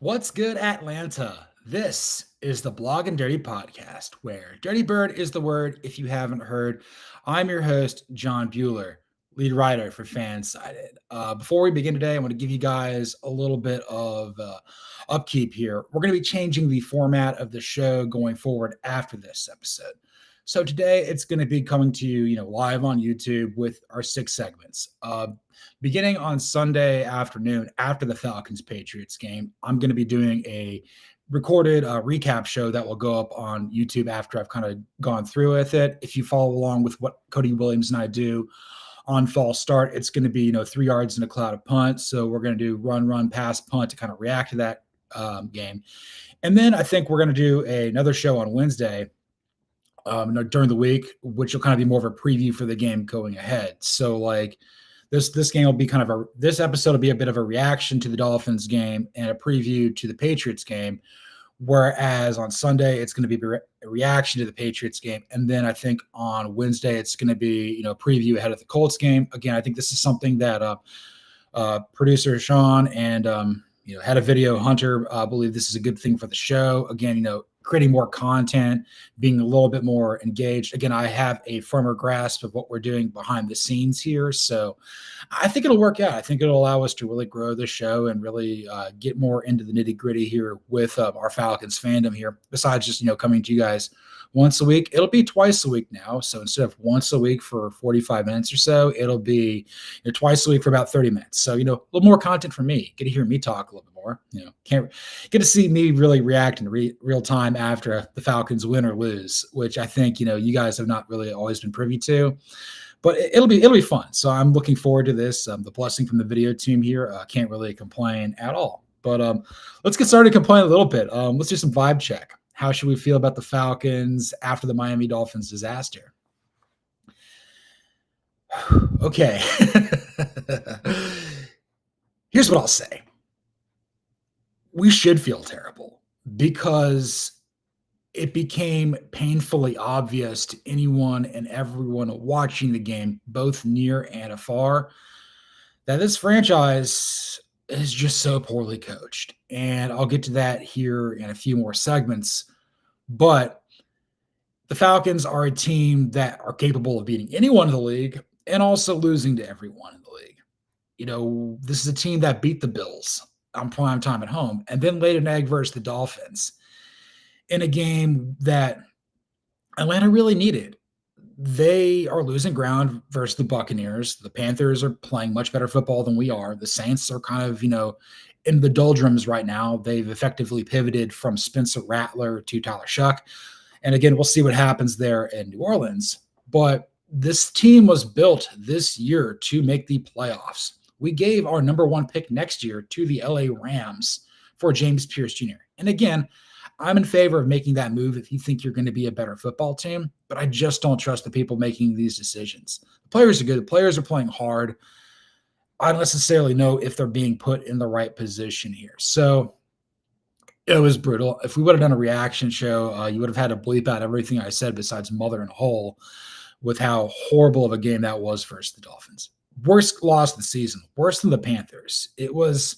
What's good, Atlanta? This is the Blog and Dirty podcast, where Dirty Bird is the word if you haven't heard. I'm your host, John Buhler, lead writer for FanSided. Before we begin today, I want to give you guys a little bit of upkeep here. We're going to be changing the format of the show going forward after this episode. So today it's going to be coming to you, live on YouTube with our 6 segments. Beginning on Sunday afternoon after the Falcons-Patriots game, I'm going to be doing a recorded recap show that will go up on YouTube after I've kind of gone through with it. If you follow along with what Cody Williams and I do on false start, it's going to be 3 yards in a cloud of punts. So we're going to do run, pass, punt to kind of react to that game. And then I think we're going to do another show on Wednesday during the week, which will kind of be more of a preview for the game going ahead. So this game will be this episode will be a bit of a reaction to the Dolphins game and a preview to the Patriots game. Whereas on Sunday, it's going to be a reaction to the Patriots game. And then I think on Wednesday, it's going to be, a preview ahead of the Colts game. Again, I think this is something that producer Sean and, head of video Hunter believe this is a good thing for the show. Again, creating more content, being a little bit more engaged. Again, I have a firmer grasp of what we're doing behind the scenes here. So I think it'll work out. I think it'll allow us to really grow the show and really get more into the nitty gritty here with our Falcons fandom here. Besides just, coming to you guys once a week, it'll be twice a week now. So instead of once a week for 45 minutes or so, it'll be twice a week for about 30 minutes. So, a little more content from me. Get to hear me talk a little bit more. Can't get to see me really react in real time after the Falcons win or lose, which I think, you guys have not really always been privy to. But it'll be fun. So I'm looking forward to this. The blessing from the video team here. Can't really complain at all. But let's get started complaining a little bit. Let's do some vibe check. How should we feel about the Falcons after the Miami Dolphins disaster? Okay. Here's what I'll say. We should feel terrible because it became painfully obvious to anyone and everyone watching the game, both near and afar, that this franchise is just so poorly coached. And I'll get to that here in a few more segments. But the Falcons are a team that are capable of beating anyone in the league and also losing to everyone in the league. This is a team that beat the Bills on prime time at home and then laid an egg versus the Dolphins in a game that Atlanta really needed. They are losing ground versus the Buccaneers. The Panthers are playing much better football than we are. The Saints are kind of, in the doldrums right now. They've effectively pivoted from Spencer Rattler to Tyler Shuck. And again, we'll see what happens there in New Orleans. But this team was built this year to make the playoffs. We gave our number 1 pick next year to the LA Rams for James Pierce Jr. And again, I'm in favor of making that move if you think you're going to be a better football team, but I just don't trust the people making these decisions. The players are good. The players are playing hard. I don't necessarily know if they're being put in the right position here. So it was brutal. If we would have done a reaction show, you would have had to bleep out everything I said besides mother and whole with how horrible of a game that was versus the Dolphins. Worst loss of the season, worse than the Panthers. It was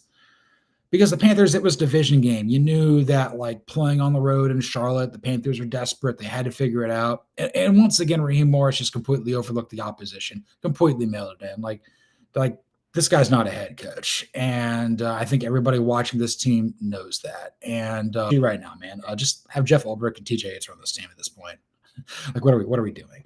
because the Panthers, it was a division game. You knew that playing on the road in Charlotte, the Panthers were desperate. They had to figure it out. And once again, Raheem Morris just completely overlooked the opposition, completely mailed it in. Like this guy's not a head coach. And I think everybody watching this team knows that. And right now, man, just have Jeff Ulbrich and TJ Yates run this team at this point. What are we doing?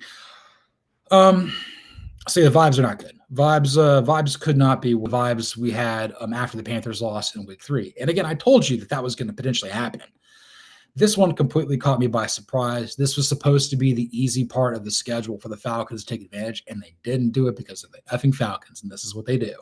So the vibes are not good. Vibes could not be vibes we had after the Panthers lost in week 3. And again, I told you that was going to potentially happen. This one completely caught me by surprise. This was supposed to be the easy part of the schedule for the Falcons to take advantage, and they didn't do it because of the effing Falcons, and this is what they do.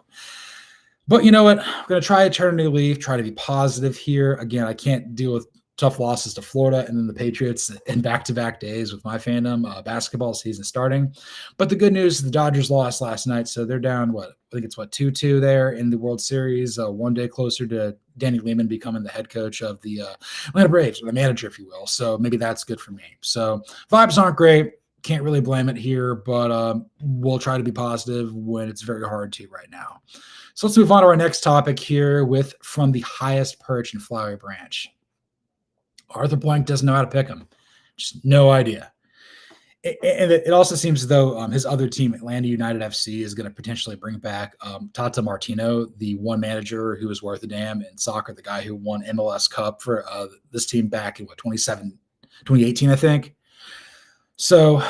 But you know what? I'm going to try to turn a new leaf, try to be positive here. Again, I can't deal with tough losses to Florida and then the Patriots in back-to-back days with my fandom, basketball season starting. But the good news is the Dodgers lost last night, so they're down, I think it's 2-2 there in the World Series, one day closer to Danny Lehman becoming the head coach of the Atlanta Braves, or the manager, if you will. So maybe that's good for me. So vibes aren't great. Can't really blame it here, but we'll try to be positive when it's very hard to right now. So let's move on to our next topic here with From the Highest Perch in Flowery Branch. Arthur Blank doesn't know how to pick him. Just no idea. And it also seems as though his other team, Atlanta United FC, is going to potentially bring back Tata Martino, the one manager who was worth a damn in soccer, the guy who won MLS Cup for this team back in 2018, I think. So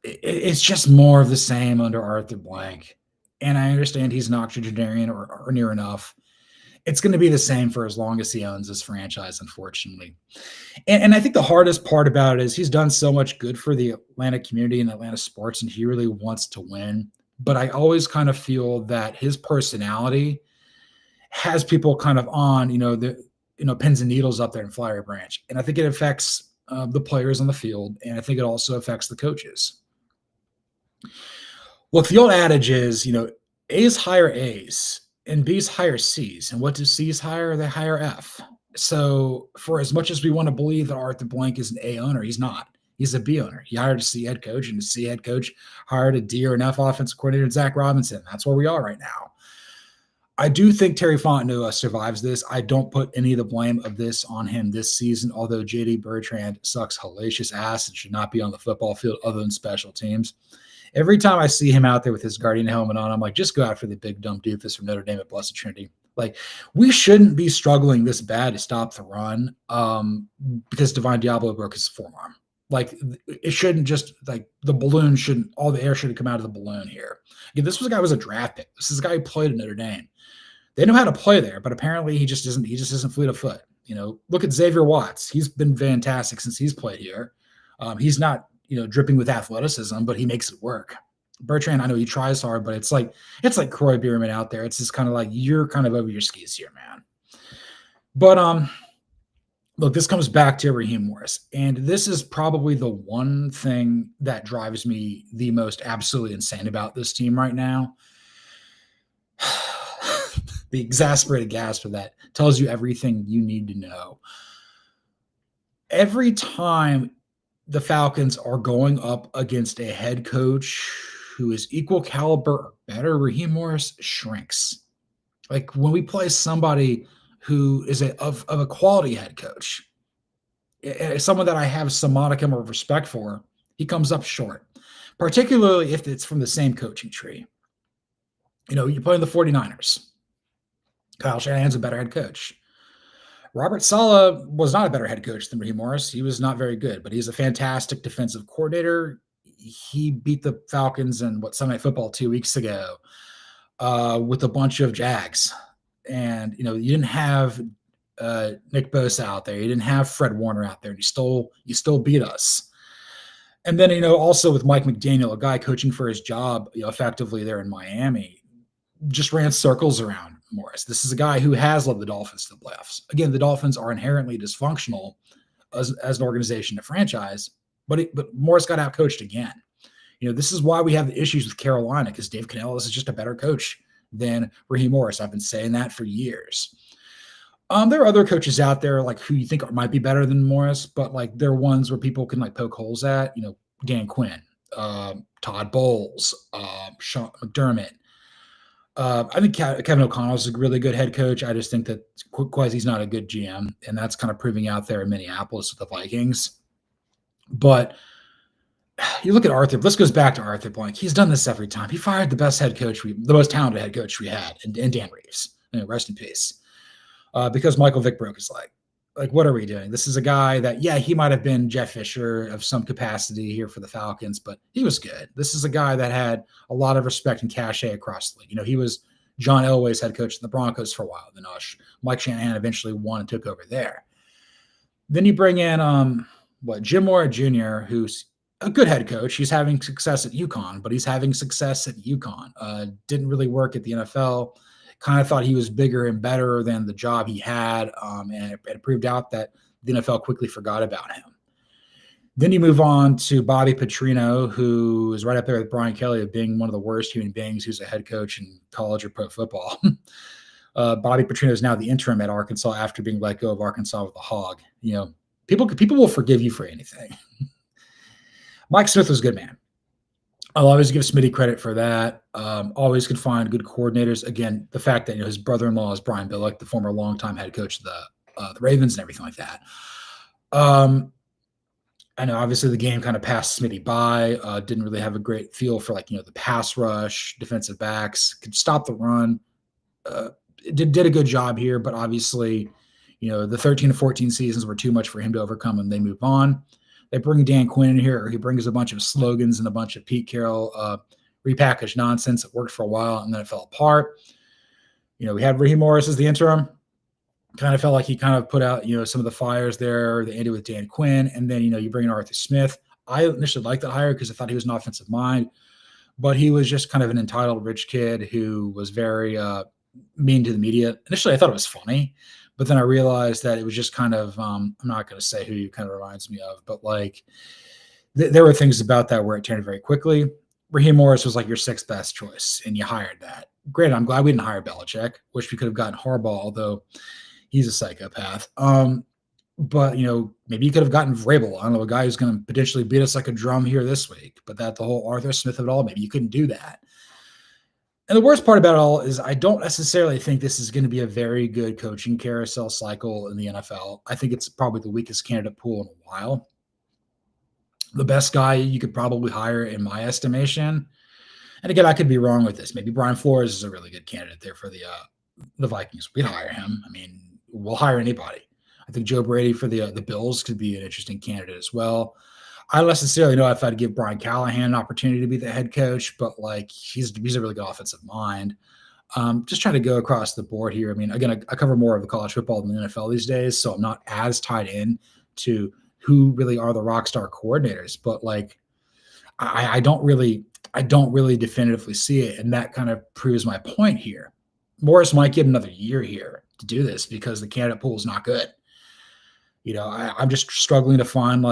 it's just more of the same under Arthur Blank. And I understand he's an octogenarian or near enough. It's going to be the same for as long as he owns this franchise, unfortunately. And I think the hardest part about it is he's done so much good for the Atlanta community and Atlanta sports, and he really wants to win. But I always kind of feel that his personality has people kind of on, pins and needles up there in Flowery Branch. And I think it affects the players on the field, and I think it also affects the coaches. Look, the old adage is, A's hire A's and B's hire C's. And what do C's hire? They hire F. So for as much as we want to believe that Arthur Blank is an A owner, he's not. He's a B owner. He hired a C head coach, and the C head coach hired a D or an F offensive coordinator, Zac Robinson. That's where we are right now. I do think Terry Fontenot survives this. I don't put any of the blame of this on him this season, although J.D. Bertrand sucks hellacious ass and should not be on the football field other than special teams. Every time I see him out there with his Guardian helmet on, I'm like, just go after the big dumb doofus from Notre Dame at Blessed Trinity. Like, we shouldn't be struggling this bad to stop the run because Divine Diablo broke his forearm. Like, it shouldn't just, like, the balloon shouldn't, all the air shouldn't come out of the balloon here. Again, this was a guy who was a draft pick. This is a guy who played at Notre Dame. They know how to play there, but apparently he just isn't fleet of foot. Look at Xavier Watts. He's been fantastic since he's played here. He's not, dripping with athleticism, but he makes it work. Bertrand, I know he tries hard, but it's like Croy Bierman out there. It's just kind of like you're kind of over your skis here, man. But look, this comes back to Raheem Morris, and this is probably the one thing that drives me the most absolutely insane about this team right now. The exasperated gasp of that tells you everything you need to know. Every time the Falcons are going up against a head coach who is equal caliber or better, Raheem Morris shrinks. Like when we play somebody who is of a quality head coach, someone that I have some modicum of respect for, he comes up short, particularly if it's from the same coaching tree. You're playing the 49ers. Kyle Shanahan's a better head coach. Robert Saleh was not a better head coach than Raheem Morris. He was not very good, but he's a fantastic defensive coordinator. He beat the Falcons in Sunday Night Football 2 weeks ago with a bunch of Jags. And, you didn't have Nick Bosa out there. You didn't have Fred Warner out there. And you still beat us. And then, also with Mike McDaniel, a guy coaching for his job, effectively there in Miami, just ran circles around Morris. This is a guy who has led the Dolphins to the playoffs. Again, the Dolphins are inherently dysfunctional as an organization, a franchise, but Morris got out-coached again. This is why we have the issues with Carolina, because Dave Canellis is just a better coach than Raheem Morris. I've been saying that for years. There are other coaches out there like who you think might be better than Morris, but like they're ones where people can like poke holes at. Dan Quinn, Todd Bowles, Sean McDermott. I think Kevin O'Connell is a really good head coach. I just think that Kwesi's not a good GM, and that's kind of proving out there in Minneapolis with the Vikings. But you look at Arthur. This goes back to Arthur Blank. He's done this every time. He fired the best head coach, the most talented head coach we had, and Dan Reeves. Rest in peace. Because Michael Vick broke his leg. Like, what are we doing? This is a guy that, he might have been Jeff Fisher of some capacity here for the Falcons, but he was good. This is a guy that had a lot of respect and cachet across the league. He was John Elway's head coach in the Broncos for a while. Then Mike Shanahan eventually won and took over there. Then you bring in Jim Mora Jr., who's a good head coach. He's having success at UConn, but he's having success at UConn. Didn't really work at the NFL. Kind of thought he was bigger and better than the job he had, and it proved out that the NFL quickly forgot about him. Then you move on to Bobby Petrino, who is right up there with Brian Kelly of being one of the worst human beings who's a head coach in college or pro football. Bobby Petrino is now the interim at Arkansas after being let go of Arkansas with a hog. People will forgive you for anything. Mike Smith was a good man. I'll always give Smitty credit for that. Always could find good coordinators. Again, the fact that his brother-in-law is Brian Billick, the former longtime head coach of the Ravens and everything like that. Um, I know obviously the game kind of passed Smitty by. Didn't really have a great feel for the pass rush, defensive backs, could stop the run. Uh, did a good job here, but obviously, the 13 to 14 seasons were too much for him to overcome, and they move on. They bring Dan Quinn in here, or he brings a bunch of slogans and a bunch of Pete Carroll repackaged nonsense. It worked for a while, and then it fell apart. We had Raheem Morris as the interim. Kind of felt like he kind of put out, some of the fires there. They ended with Dan Quinn, and then you bring in Arthur Smith. I initially liked that hire because I thought he was an offensive mind, but he was just kind of an entitled rich kid who was very mean to the media. Initially, I thought it was funny, but then I realized that it was just kind of I'm not going to say who he kind of reminds me of, but there were things about that where it turned very quickly. Raheem Morris was like your sixth best choice, and you hired that. Granted, I'm glad we didn't hire Belichick. Wish we could have gotten Harbaugh, although he's a psychopath. But maybe you could have gotten Vrabel. I don't know, a guy who's going to potentially beat us like a drum here this week. But that the whole Arthur Smith of it all, maybe you couldn't do that. And the worst part about it all is I don't necessarily think this is going to be a very good coaching carousel cycle in the NFL. I think it's probably the weakest candidate pool in a while. The best guy you could probably hire, in my estimation, and again, I could be wrong with this. Maybe Brian Flores is a really good candidate there for the Vikings. We'd hire him. I mean, we'll hire anybody. I think Joe Brady for the Bills could be an interesting candidate as well. I don't necessarily know if I'd give Brian Callahan an opportunity to be the head coach, but he's a really good offensive mind. Just trying to go across the board here. I mean, again, I cover more of the college football than the NFL these days, so I'm not as tied in to who really are the rock star coordinators. But I don't really definitively see it, and that kind of proves my point here. Morris might get another year here to do this because the candidate pool is not good. I'm just struggling to find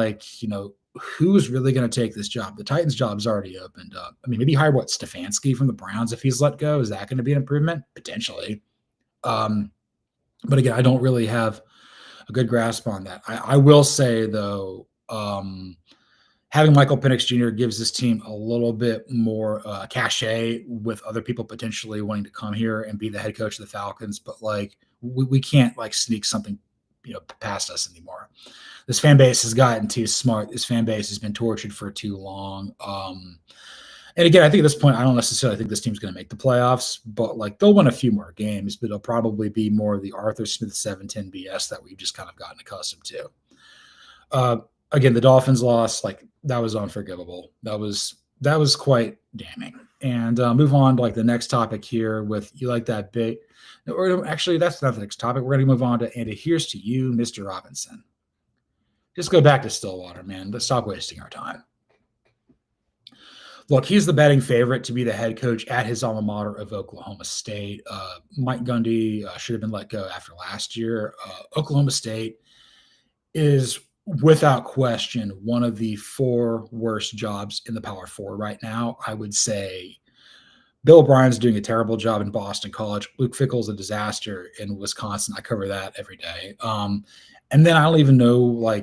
who's really going to take this job. The Titans' job is already opened up. I mean, maybe hire Stefanski from the Browns if he's let go. Is that going to be an improvement? Potentially. But again, I don't really have a good grasp on that. I will say though, having Michael Penix Jr. gives this team a little bit more cachet with other people potentially wanting to come here and be the head coach of the Falcons. But we can't sneak something past us anymore. This fan base has gotten too smart. This fan base has been tortured for too long. And again, I think at this point, I don't necessarily think this team's going to make the playoffs, but they'll win a few more games, but it'll probably be more of the Arthur Smith 7-10 BS that we've just kind of gotten accustomed to. Again, the Dolphins loss, that was unforgivable. That was quite damning. And move on to the next topic here with you like that big. Or actually, that's not the next topic. We're going to move on to, and here's to you, Mr. Robinson. Just go back to Stillwater, man. Let's stop wasting our time. Look, he's the betting favorite to be the head coach at his alma mater of Oklahoma State. Mike Gundy should have been let go after last year. Oklahoma State is, without question, one of the 4 worst jobs in the Power 4 right now. I would say Bill O'Brien's doing a terrible job in Boston College. Luke Fickell's a disaster in Wisconsin. I cover that every day. And then I don't even know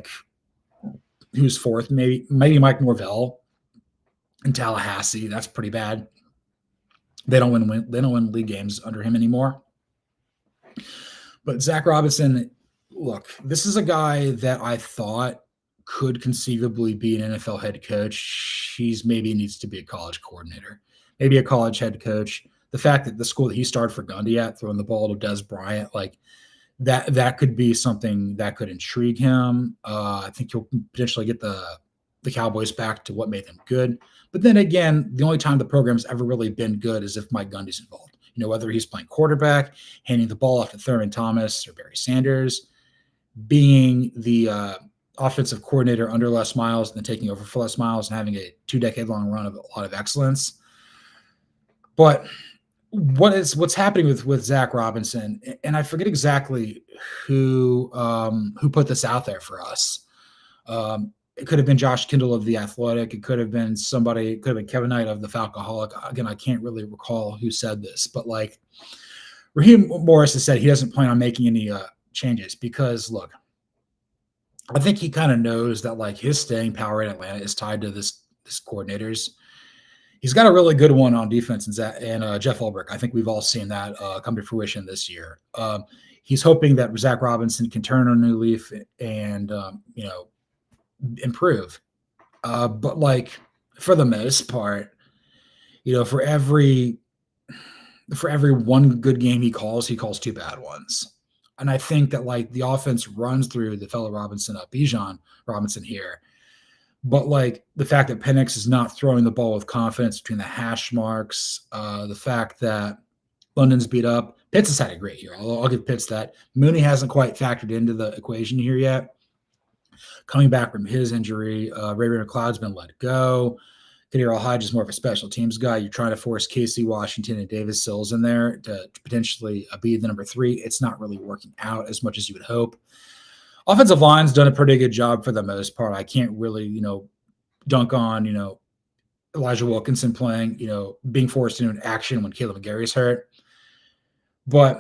who's fourth. Maybe Mike Norvell in Tallahassee. That's pretty bad. They don't win league games under him anymore. But Zac Robinson, look, this is a guy that I thought could conceivably be an NFL head coach. Maybe needs to be a college coordinator, maybe a college head coach. The fact that the school that he started for Gundy at, throwing the ball to Des Bryant, that could be something that could intrigue him. I think he'll potentially get the Cowboys back to what made them good. But then again, the only time the program's ever really been good is if Mike Gundy's involved. Whether he's playing quarterback, handing the ball off to Thurman Thomas or Barry Sanders, being the offensive coordinator under Les Miles and then taking over for Les Miles and having a 2-decade-long run of a lot of excellence. But what's happening with Zac Robinson, and I forget exactly who put this out there for us. It could have been Josh Kindle of The Athletic. It could have been somebody. It could have been Kevin Knight of The Falcoholic. Again, I can't really recall who said this, but Raheem Morris has said he doesn't plan on making any changes because, look, I think he kind of knows that his staying power in Atlanta is tied to this coordinators. He's got a really good one on defense, and Jeff Ulbrich. I think we've all seen that come to fruition this year. He's hoping that Zac Robinson can turn a new leaf and improve. But like for the most part, for every one good game he calls two bad ones. And I think that like the offense runs through the fellow Bijan Robinson here. But like the fact that Penix is not throwing the ball with confidence between the hash marks, the fact that London's beat up. Pitts has had a great year. I'll give Pitts that. Mooney hasn't quite factored into the equation here yet. Coming back from his injury, Ray McLeod's been let go. Kadir Al-Hajj is more of a special teams guy. You're trying to force Casey Washington and Davis Sills in there to potentially be the number 3. It's not really working out as much as you would hope. Offensive line's done a pretty good job for the most part. I can't really, dunk on, Elijah Wilkinson playing, being forced into an action when Caleb McGarry's hurt. But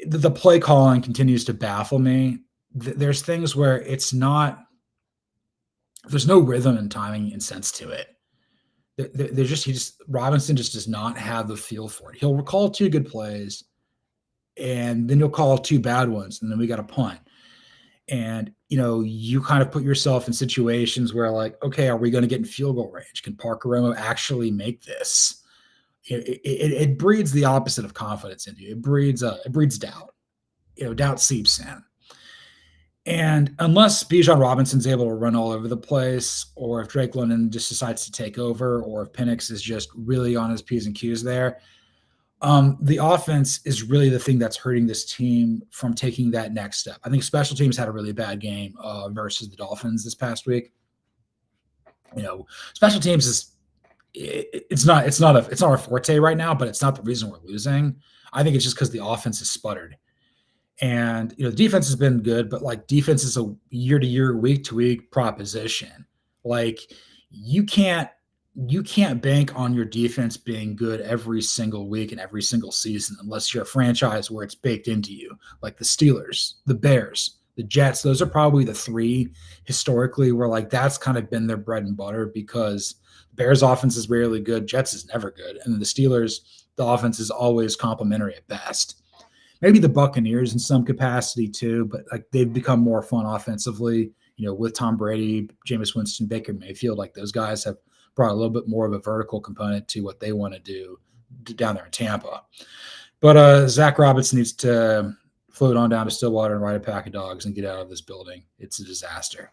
the play calling continues to baffle me. There's things where there's no rhythm and timing and sense to it. Robinson just does not have the feel for it. He'll recall 2 good plays, and then he'll call 2 bad ones, and then we got a punt. And, you kind of put yourself in situations where like, okay, are we going to get in field goal range? Can Parker Romo actually make this? It breeds the opposite of confidence into you. It breeds doubt. Doubt seeps in. And unless Bijan Robinson's able to run all over the place, or if Drake London just decides to take over, or if Penix is just really on his P's and Q's there, the offense is really the thing that's hurting this team from taking that next step. I think special teams had a really bad game versus the Dolphins this past week. Special teams it's not our forte right now, but it's not the reason we're losing. I think it's just because the offense has sputtered. And, the defense has been good, but like defense is a year-to-year, week-to-week proposition. Like you can't bank on your defense being good every single week and every single season unless you're a franchise where it's baked into you, like the Steelers, the Bears, the Jets. Those are probably the 3 historically where like that's kind of been their bread and butter, because the Bears offense is rarely good. Jets is never good. And then the Steelers, the offense is always complimentary at best. Maybe the Buccaneers in some capacity too, but like they've become more fun offensively, with Tom Brady, Jameis Winston, Baker Mayfield. Like those guys have brought a little bit more of a vertical component to what they want to do down there in Tampa. But Zac Robinson needs to float on down to Stillwater and ride a pack of dogs and get out of this building. It's a disaster.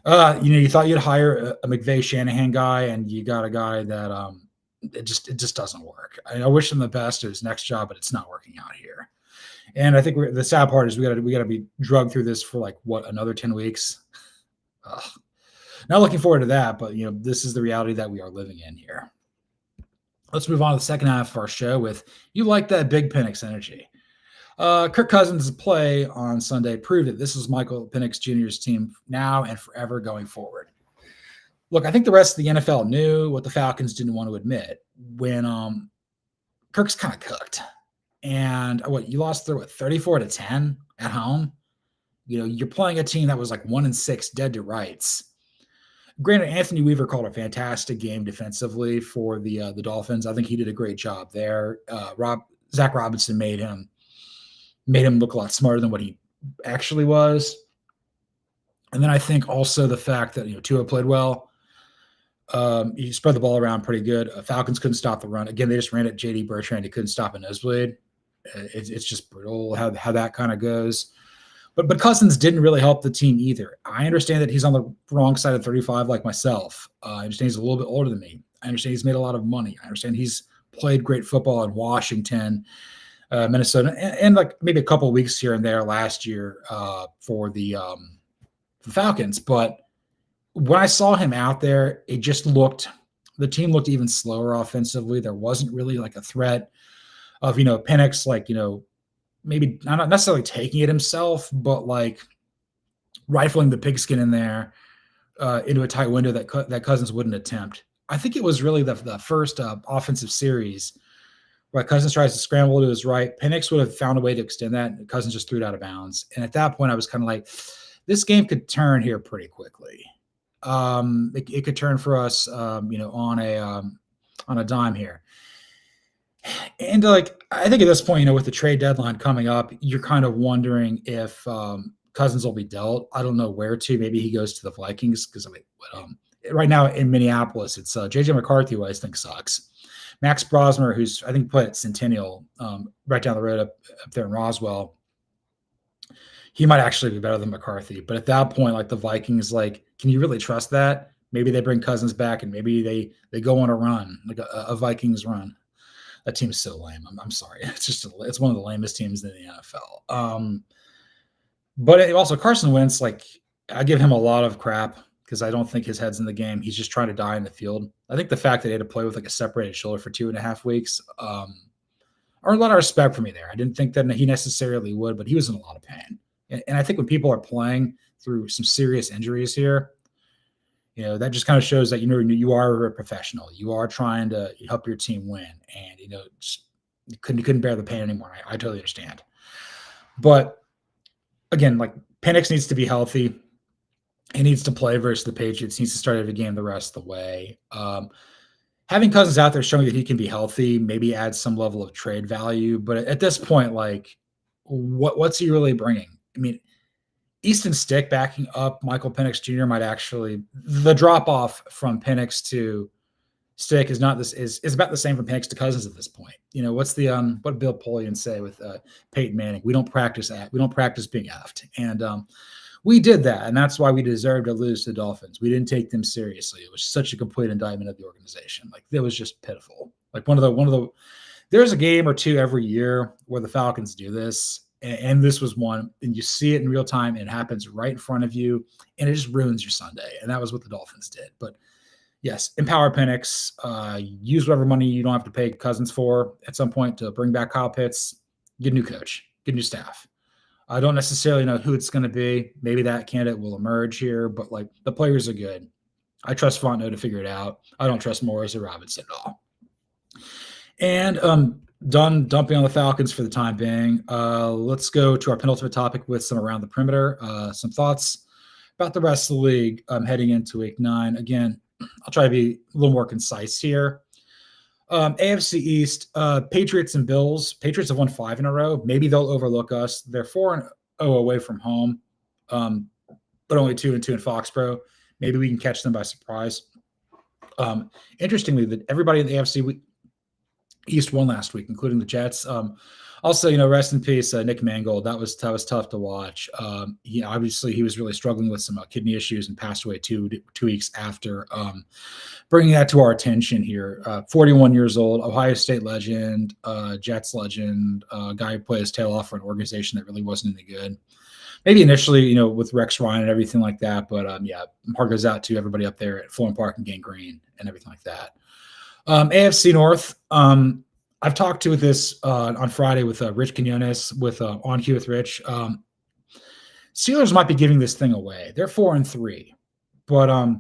You thought you'd hire a McVay Shanahan guy, and you got a guy that it just doesn't work. I wish him the best at his next job, but it's not working out here. And I think the sad part is we got to be drugged through this for like another 10 weeks. Not looking forward to that, but this is the reality that we are living in here. Let's move on to the second half of our show with you like that big Penix energy. Kirk Cousins' play on Sunday proved that this is Michael Penix Jr.'s team now and forever going forward. Look, I think the rest of the NFL knew what the Falcons didn't want to admit when Kirk's kind of cooked. And you lost 34-10 at home. You're playing a team that was like 1-6 dead to rights. Granted, Anthony Weaver called a fantastic game defensively for the Dolphins. I think he did a great job there. Zac Robinson made him look a lot smarter than what he actually was. And then I think also the fact that Tua played well. He spread the ball around pretty good. Falcons couldn't stop the run. Again, they just ran at J.D. Bertrand. He couldn't stop a nosebleed. It's just brutal how that kind of goes. But Cousins didn't really help the team either. I understand that he's on the wrong side of 35 like myself. I understand he's a little bit older than me. I understand he's made a lot of money. I understand he's played great football in Washington, Minnesota, and like maybe a couple of weeks here and there last year for the Falcons. But when I saw him out there, the team looked even slower offensively. There wasn't really like a threat of, Penix, maybe not necessarily taking it himself, but like rifling the pigskin in there into a tight window that Cousins wouldn't attempt. I think it was really the first offensive series where Cousins tries to scramble to his right. Penix would have found a way to extend that, and Cousins just threw it out of bounds. And at that point, I was kind of like, this game could turn here pretty quickly. It could turn for us, on on a dime here. And like, I think at this point, with the trade deadline coming up, you're kind of wondering if Cousins will be dealt. I don't know where to. Maybe he goes to the Vikings because right now in Minneapolis, it's JJ McCarthy, who I think sucks. Max Brosmer, who's I think played at Centennial, right down the road up there in Roswell. He might actually be better than McCarthy. But at that point, like the Vikings, like, can you really trust that? Maybe they bring Cousins back and maybe they go on a run, like a Vikings run. That team's so lame. I'm sorry. It's one of the lamest teams in the NFL. But also Carson Wentz, like I give him a lot of crap because I don't think his head's in the game. He's just trying to die in the field. I think the fact that he had to play with like a separated shoulder for 2.5 weeks, are a lot of respect for me there. I didn't think that he necessarily would, but he was in a lot of pain. And I think when people are playing through some serious injuries here, that just kind of shows that, you are a professional. You are trying to help your team win. And, you couldn't bear the pain anymore. I totally understand. But again, like Penix needs to be healthy. He needs to play versus the Patriots. He needs to start every game the rest of the way. Having Cousins out there showing that he can be healthy maybe adds some level of trade value. But at this point, like, what's he really bringing? I mean, Easton Stick backing up Michael Penix Jr. might actually – the drop-off from Penix to Stick is about the same from Penix to Cousins at this point. What's the what Bill Polian say with Peyton Manning? We don't practice being effed. And we did that, and that's why we deserved to lose to the Dolphins. We didn't take them seriously. It was such a complete indictment of the organization. Like, it was just pitiful. Like one of the there's a game or two every year where the Falcons do this. And this was one, and you see it in real time, and it happens right in front of you, and it just ruins your Sunday. And that was what the Dolphins did. But yes, empower Penix, use whatever money you don't have to pay Cousins for at some point to bring back Kyle Pitts, get a new coach, get a new staff. I don't necessarily know who it's going to be. Maybe that candidate will emerge here, but like the players are good. I trust Fontenot to figure it out. I don't trust Morris or Robinson at all. And done dumping on the Falcons for the time being. Let's go to our penultimate topic with some around the perimeter. Some thoughts about the rest of the league heading into week 9. Again, I'll try to be a little more concise here. AFC East, Patriots and Bills. Patriots have won 5 in a row. Maybe they'll overlook us. They're 4-0 away from home, but only 2-2 in Foxborough. Maybe we can catch them by surprise. Interestingly, that everybody in the AFC East won last week, including the Jets. Also, rest in peace, Nick Mangold. That was tough to watch. Obviously, he was really struggling with some kidney issues and passed away 2 weeks after. Bringing that to our attention here. 41 years old, Ohio State legend, Jets legend, guy who played his tail off for an organization that really wasn't any good. Maybe initially, with Rex Ryan and everything like that. But, heart goes out to everybody up there at Fulham Park and Gangrene and everything like that. AFC North, I've talked to this on Friday with Rich Quinones with On Cue with Rich. Steelers might be giving this thing away. They're 4-3, but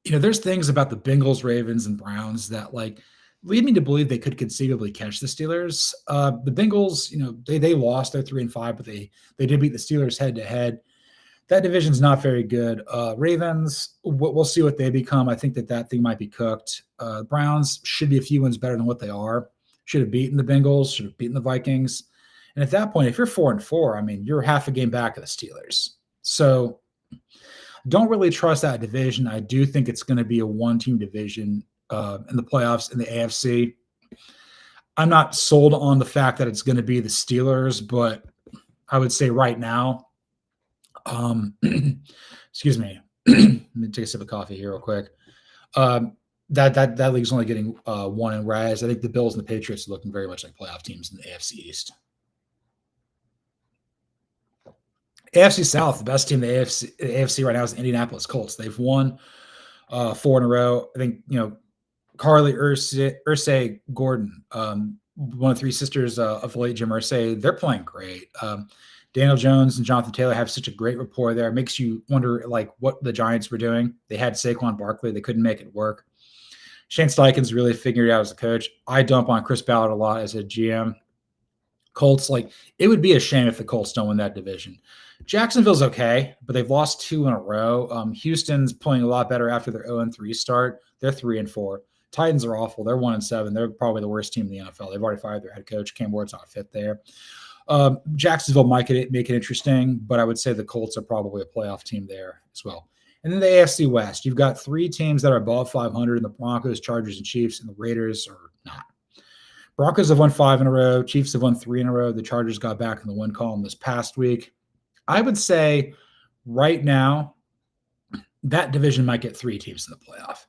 there's things about the Bengals, Ravens, and Browns that like lead me to believe they could conceivably catch the Steelers. The Bengals, they lost. They're 3-5, but they did beat the Steelers head to head. That division's not very good. Ravens, we'll see what they become. I think that thing might be cooked. Browns should be a few wins better than what they are. Should have beaten the Bengals, should have beaten the Vikings. And at that point, if you're 4-4, I mean, you're half a game back of the Steelers. So don't really trust that division. I do think it's going to be a one-team division in the playoffs in the AFC. I'm not sold on the fact that it's going to be the Steelers, but I would say right now, excuse me. Let me take a sip of coffee here real quick. That league's only getting 1 in rise. I think the Bills and the Patriots are looking very much like playoff teams in the AFC East. AFC South, the best team in the AFC right now is the Indianapolis Colts. They've won 4 in a row. I think, Carly Ursay Gordon, one of 3 sisters of the late Jim Ursay, they're playing great. Daniel Jones and Jonathan Taylor have such a great rapport there. It makes you wonder, like, what the Giants were doing. They had Saquon Barkley. They couldn't make it work. Shane Steichen's really figured it out as a coach. I dump on Chris Ballard a lot as a GM. Colts, like, it would be a shame if the Colts don't win that division. Jacksonville's okay, but they've lost 2 in a row. Houston's playing a lot better after their 0-3 start. They're 3-4. Titans are awful. They're 1-7. They're probably the worst team in the NFL. They've already fired their head coach. Cam Ward's not fit there. Jacksonville might make it interesting, but I would say the Colts are probably a playoff team there as well. And then the AFC West, you've got three teams that are above 500 in the Broncos, Chargers, and Chiefs, and the Raiders are not. Broncos have won 5 in a row. Chiefs have won 3 in a row. The Chargers got back in the win column this past week. I would say right now that division might get 3 teams in the playoff.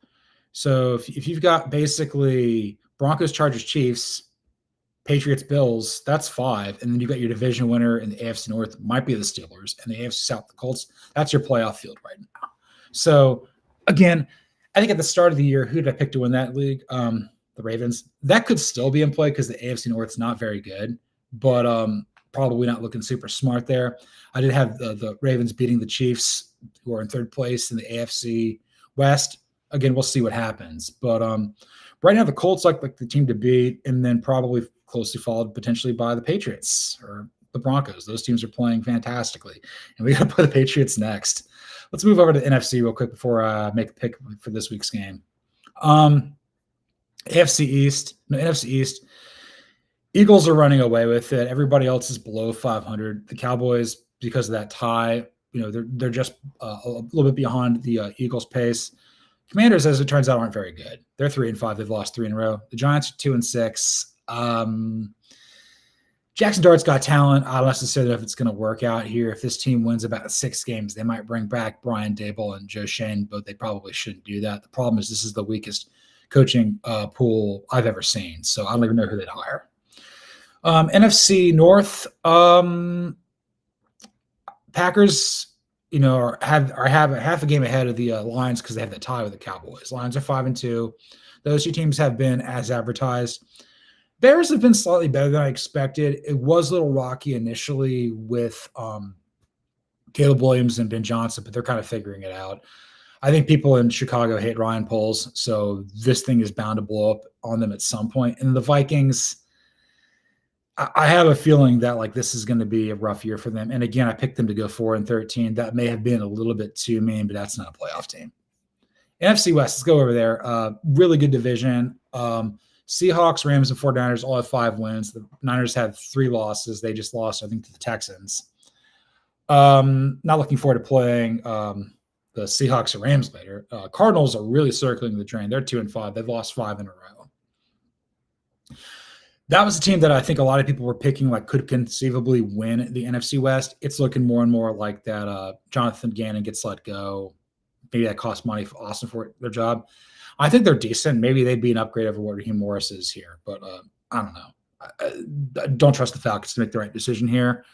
So if you've got basically Broncos, Chargers, Chiefs, Patriots, Bills, that's 5. And then you've got your division winner in the AFC North, might be the Steelers, and the AFC South, the Colts. That's your playoff field right now. So, again, I think at the start of the year, who did I pick to win that league? The Ravens. That could still be in play because the AFC North is not very good, but probably not looking super smart there. I did have the Ravens beating the Chiefs, who are in 3rd place in the AFC West. Again, we'll see what happens. But right now, the Colts like the team to beat, and then probably closely followed potentially by the Patriots or the Broncos. Those teams are playing fantastically, and we got to play the Patriots next. Let's move over to the NFC real quick before I make a pick for this week's game. NFC East. Eagles are running away with it. Everybody else is below 500. The Cowboys, because of that tie, they're just a little bit behind the Eagles' pace. Commanders, as it turns out, aren't very good. They're 3-5. They've lost 3 in a row. The Giants are 2-6. Jackson Dart's got talent. I don't necessarily know if it's going to work out here. If this team wins about 6 games, they might bring back Brian Dable and Joe Shane, but they probably shouldn't do that. The problem is this is the weakest coaching pool I've ever seen, so I don't even know who they'd hire. NFC North, Packers, have a half a game ahead of the Lions because they have the tie with the Cowboys. Lions are 5-2. Those 2 teams have been as advertised. Bears have been slightly better than I expected. It was a little rocky initially with Caleb Williams and Ben Johnson, but they're kind of figuring it out. I think people in Chicago hate Ryan Poles, so this thing is bound to blow up on them at some point. And the Vikings, I have a feeling that this is going to be a rough year for them. And again, I picked them to go 4-13. That may have been a little bit too mean, but that's not a playoff team. NFC West, let's go over there. Really good division. Seahawks, Rams, and 49ers all have 5 wins. The Niners have 3 losses. They just lost, I think, to the Texans. Not looking forward to playing the Seahawks or Rams later. Cardinals are really circling the drain. They're 2-5. They've lost 5 in a row. That was a team that I think a lot of people were picking could conceivably win the NFC West. It's looking more and more like that Jonathan Gannon gets let go. Maybe that costs money for Austin for their job. I think they're decent. Maybe they'd be an upgrade over what Raheem Morris is here, but I don't know. I don't trust the Falcons to make the right decision here.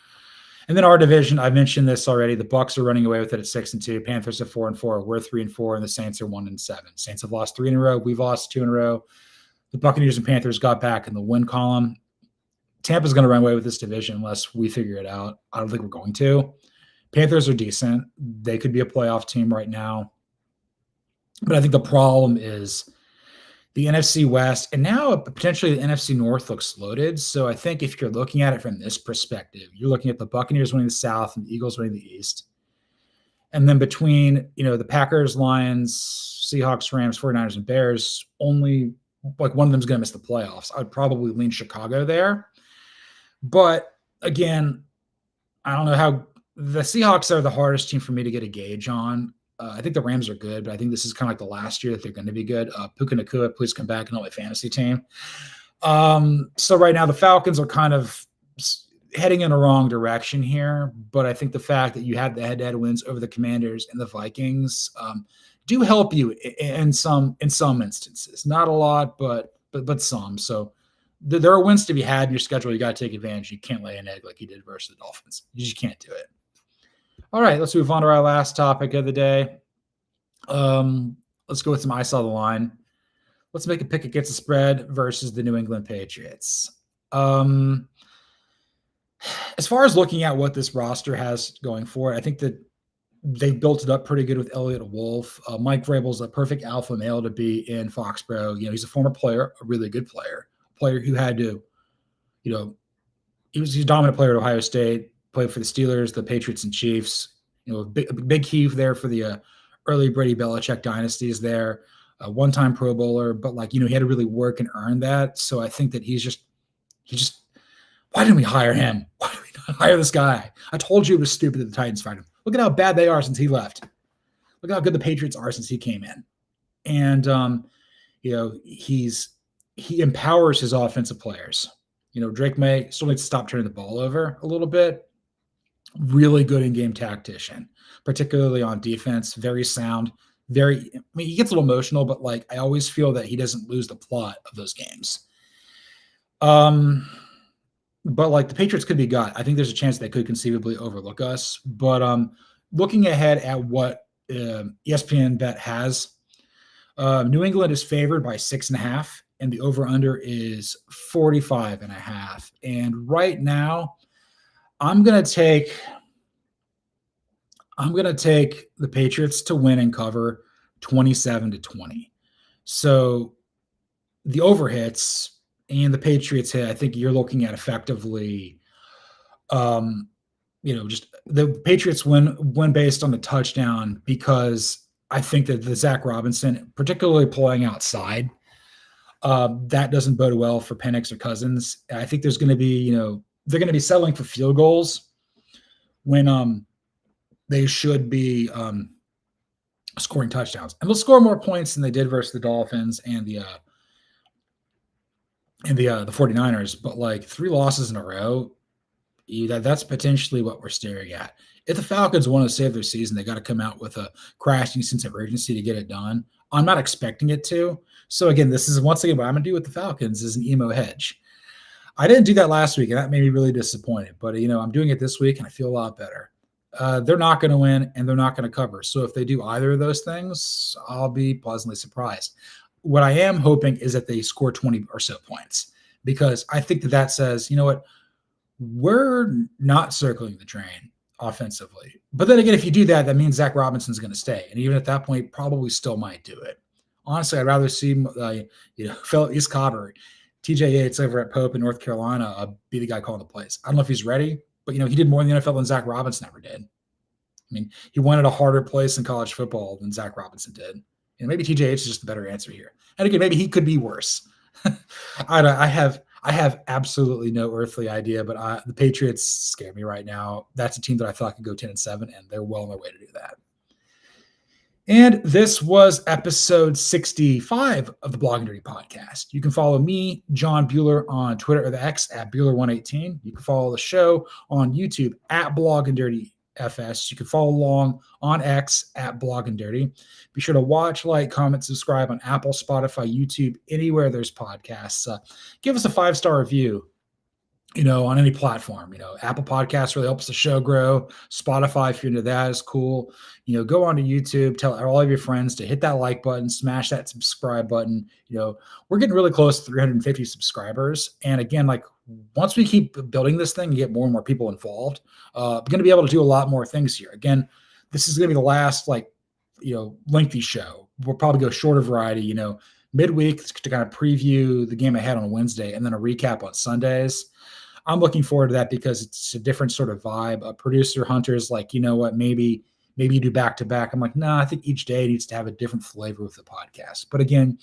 And then our division, I mentioned this already. The Bucs are running away with it at 6-2. Panthers are 4-4. We're 3-4, and the Saints are 1-7. Saints have lost 3 in a row. We've lost 2 in a row. The Buccaneers and Panthers got back in the win column. Tampa's going to run away with this division unless we figure it out. I don't think we're going to. Panthers are decent. They could be a playoff team right now. But I think the problem is the NFC West, and now potentially the NFC North looks loaded. So I think if you're looking at it from this perspective, you're looking at the Buccaneers winning the South and the Eagles winning the East. And then between, the Packers, Lions, Seahawks, Rams, 49ers, and Bears, only one of them is going to miss the playoffs. I would probably lean Chicago there. But again, I don't know how the Seahawks are the hardest team for me to get a gauge on. I think the Rams are good, but I think this is kind of like the last year that they're going to be good. Puka Nacua, please come back and help my fantasy team. So right now the Falcons are kind of heading in the wrong direction here, but I think the fact that you had the head-to-head wins over the Commanders and the Vikings do help you in some instances. Not a lot, but some. So there are wins to be had in your schedule. You got to take advantage. You can't lay an egg like you did versus the Dolphins. You just can't do it. All right, let's move on to our last topic of the day. Let's go with some I saw the line. Let's make a pick against the spread versus the New England Patriots. As far as looking at what this roster has going for it, I think that they've built it up pretty good with Elliott Wolf. Mike Vrabel's a perfect alpha male to be in Foxborough. He's a former player, a really good player, a player who had to, he was a dominant player at Ohio State. Played for the Steelers, the Patriots, and Chiefs. A big heave there for the early Brady Belichick dynasties there. a one-time Pro Bowler, but like, he had to really work and earn that. So I think that he just, why didn't we hire him? Why did we not hire this guy? I told you it was stupid that the Titans fired him. Look at how bad they are since he left. Look at how good the Patriots are since he came in. And, he empowers his offensive players. Drake May still needs to stop turning the ball over a little bit. Really good in-game tactician, particularly on defense. Very sound. He gets a little emotional, but like, I always feel that he doesn't lose the plot of those games. But like, the Patriots could be got. I think there's a chance they could conceivably overlook us. But looking ahead at what ESPN Bet has, New England is favored by 6.5, and the over/under is 45.5. And right now, I'm gonna take the Patriots to win and cover 27-20. So the over hits and the Patriots hit. I think you're looking at effectively, just the Patriots win based on the touchdown, because I think that the Zac Robinson, particularly pulling outside, that doesn't bode well for Penix or Cousins. I think there's going to be, they're going to be settling for field goals when they should be scoring touchdowns, and they'll score more points than they did versus the Dolphins and the 49ers. But like 3 losses in a row, that's potentially what we're staring at. If the Falcons want to save their season, they got to come out with a crashing sense of urgency to get it done. I'm not expecting it to. So again, this is once again what I'm going to do with the Falcons is an emo hedge. I didn't do that last week, and that made me really disappointed. But I'm doing it this week, and I feel a lot better. They're not going to win, and they're not going to cover. So if they do either of those things, I'll be pleasantly surprised. What I am hoping is that they score 20 or so points, because I think that says, you know what, we're not circling the drain offensively. But then again, if you do that, that means Zac Robinson's going to stay. And even at that point, probably still might do it. Honestly, I'd rather see, fellow East Cobb, TJ Yates over at Pope in North Carolina be the guy calling the plays. I don't know if he's ready, but, he did more in the NFL than Zac Robinson ever did. I mean, he won at a harder place in college football than Zac Robinson did. And maybe TJ Yates is just the better answer here. And again, maybe he could be worse. I have absolutely no earthly idea, but the Patriots scare me right now. That's a team that I thought could go 10-7, and they're well on their way to do that. And this was episode 65 of the Blog and Dirty Podcast. You can follow me, John Buhler, on Twitter or the X at Buhler118. You can follow the show on YouTube at Blog and Dirty FS. You can follow along on X at Blog and Dirty. Be sure to watch, like, comment, subscribe on Apple, Spotify, YouTube, anywhere there's podcasts. Give us a 5-star review, on any platform. Apple Podcasts really helps the show grow. Spotify, if you're into that, is cool. Go onto YouTube, tell all of your friends to hit that like button, smash that subscribe button. We're getting really close to 350 subscribers. And again, like, once we keep building this thing, you get more and more people involved. We're going to be able to do a lot more things here. Again, this is going to be the last, lengthy show. We'll probably go shorter variety, midweek to kind of preview the game ahead on Wednesday, and then a recap on Sundays. I'm looking forward to that because it's a different sort of vibe. Producer Hunter's like, maybe you do back to back. I'm like, no, I think each day needs to have a different flavor with the podcast. But again,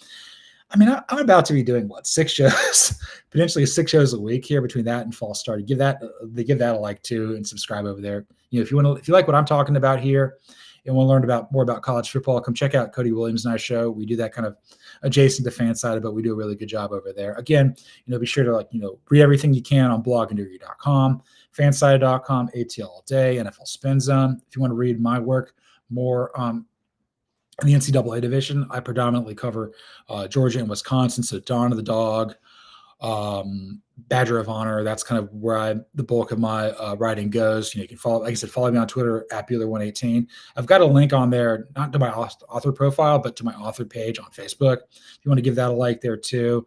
I mean, I'm about to be doing 6 shows, potentially 6 shows a week here between that and Fall Start. Give that a like too, and subscribe over there. If you like what I'm talking about here and want to learn more about college football, come check out Cody Williams and our show. We do that kind of adjacent to FanSided, but we do a really good job over there. Again, be sure to read everything you can on blogandirty.com, fansided.com, ATL all day, NFL Spin Zone. If you want to read my work more in the NCAA division, I predominantly cover Georgia and Wisconsin. So Dawn of the Dog, Badger of Honor. That's kind of where the bulk of my writing goes. You can follow, like I said, follow me on Twitter at Buhler118. I've got a link on there, not to my author profile, but to my author page on Facebook. If you want to give that a like there too.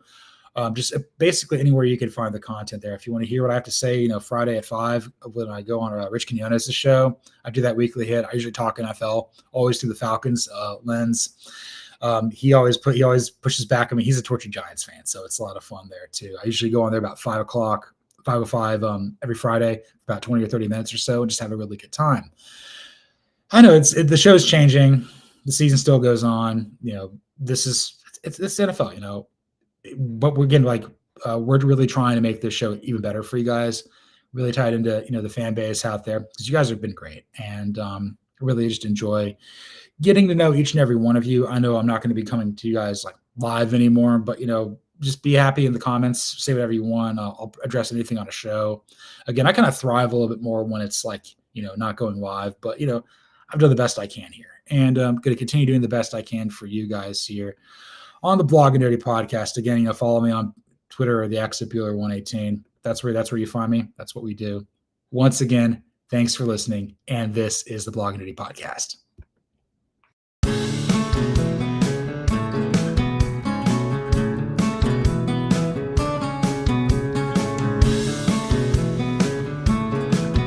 Just basically anywhere you can find the content there. If you want to hear what I have to say, Friday at 5 when I go on Rich Quinones' show, I do that weekly hit. I usually talk NFL, always through the Falcons lens. He always pushes back. I mean, he's a Tortured Giants fan, so it's a lot of fun there too. I usually go on there about 5:05 every Friday, about 20 or 30 minutes or so, and just have a really good time. I know the show's changing. the season still goes on. This is it's NFL. But we're getting we're really trying to make this show even better for you guys. Really tied into the fan base out there because you guys have been great, and really just enjoy getting to know each and every one of you. I know I'm not going to be coming to you guys live anymore, but just be happy in the comments, say whatever you want. I'll address anything on a show. Again, I kind of thrive a little bit more when it's not going live, but I've done the best I can here, and I'm going to continue doing the best I can for you guys here on the Blog and Dirty Podcast. Again, follow me on Twitter or the X at Buhler118. That's where you find me. That's what we do. Once again, thanks for listening, and this is the Blog and Dirty Podcast.